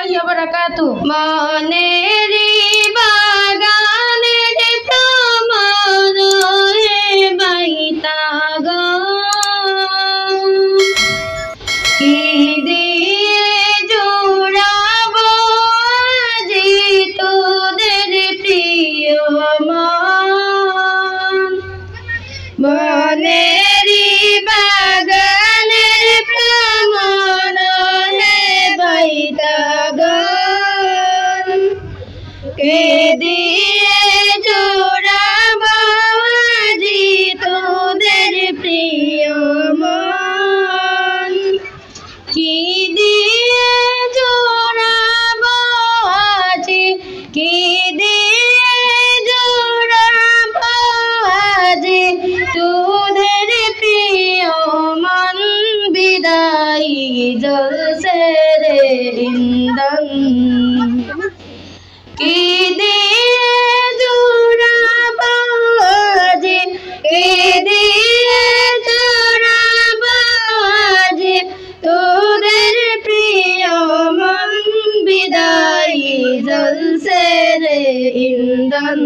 রহমাতুল্লাহি ওয়া বারাকাতুহু। মনেরি বাগানের ভ্রমর হে বাইতাগণ, কি দিয়ে জোড়াবো আজি তোদের প্রিয় মন। মনেরি বাগানের ভ্রমর হে বাইতাগণ, কে দিয়ে জোড়াবো আজি তোদের প্রিয় মন। কি দিয়ে জোড়াবো আজি, কি দিয়ে জোড়াবো আজি তোদের প্রিয় মন। বিদায়ী জ্বলছে রে ইন্ধন, কি দিয়ে জোড়াবো আজি, কি দিয়ে জোড়াবো আজি তোদের প্রিয় মন। বিদায়ী জ্বলছে রে ইন্ধন।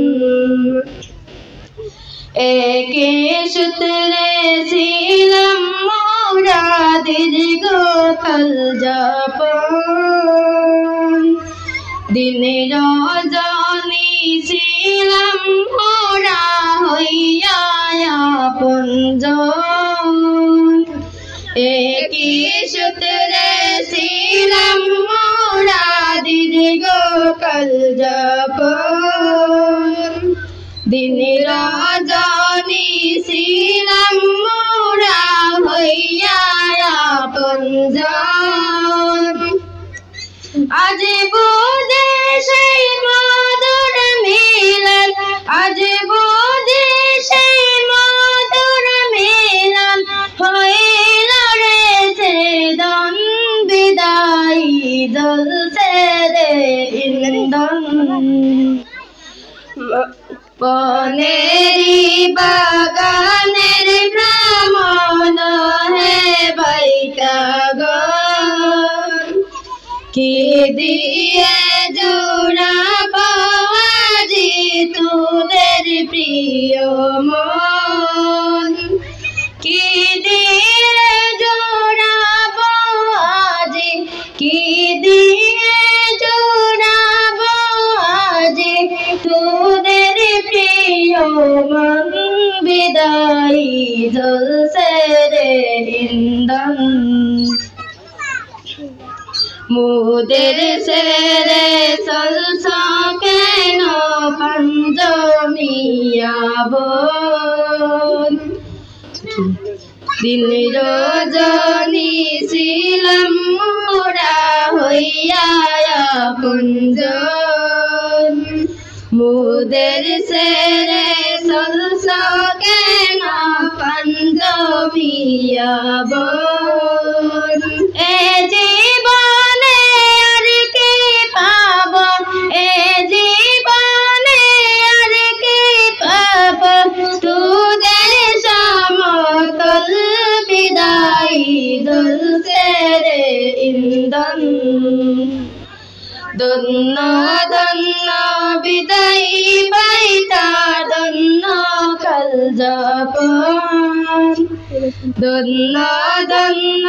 একে সূত্রে ছিলাম মোরা দীর্ঘকাল যাপন, দিন রজনী ছিলাম মোরা হইয়া আপনজন। একই সূত্রে ছিলাম মোরা দীর্ঘকাল যাপন, দিন রজনী ছিলাম মোরা হইয়া আপনজন। আজ বোধে সেই মধুর মিলন, আজ বোধে সেই মধুর মিলন হইল রে ছেদন। বিদায়ী জ্বলছে রে ইন্ধন, বনেরি বাগানের ভ্রমর হে বাইতাগণ, কি দিয়ে জোড়াবো আজি তোদের প্রিয় মন। কি দিয়ে জোড়াবো আজি, কি দিয়ে জোড়াবো আজি তোদের প্রিয় মন। বিদায়ী জ্বলছে রে ইন্ধন, মোদের ছেড়ে চলছ কেন পাঞ্জমিয়া বন। দিন রজনী ছিলাম মোরা হইয়া আপনজন, মোদের ছেড়ে চলছ কেন পাঞ্জমিয়া বন। এ জীবনে আর কি পাবো, এ জীবনে আর কি পাবো তোদের সমতল। বিদায়ী জ্বলছে রে ইন্ধন, ধন্য ধন্য বিদায়ী বাইতা ধন্য কাল যাপন। ধন্য ধন্য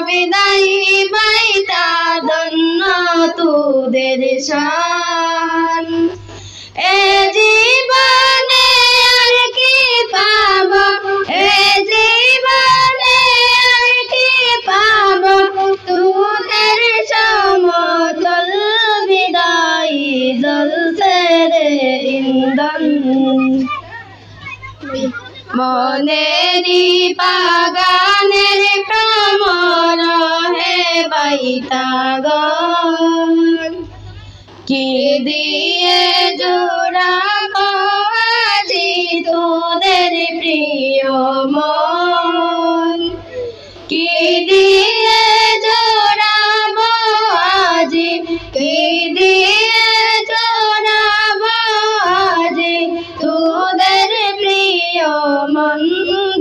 বিদায়ী বাইতা ধন্য তোদের শান। এ জীবনে আর কি পাবো, এ জীবনে আর কি পাবো তোদের সমতল। বিদায়ী জ্বলছে রে ইন্ধন, মনেরি বাগানের ভ্রমর হে বাইতাগণ, কি দিয়ে জোড়াবো আজি তোদের প্রিয় মন। কি দিয়ে জোড়াবো আজি, কি দিয়ে জোড়াবো আজি তোদের প্রিয় মন।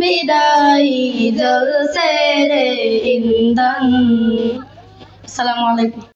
বিদায়ী জ্বলছে রে ইন্ধন। আসসালামু আলাইকুম।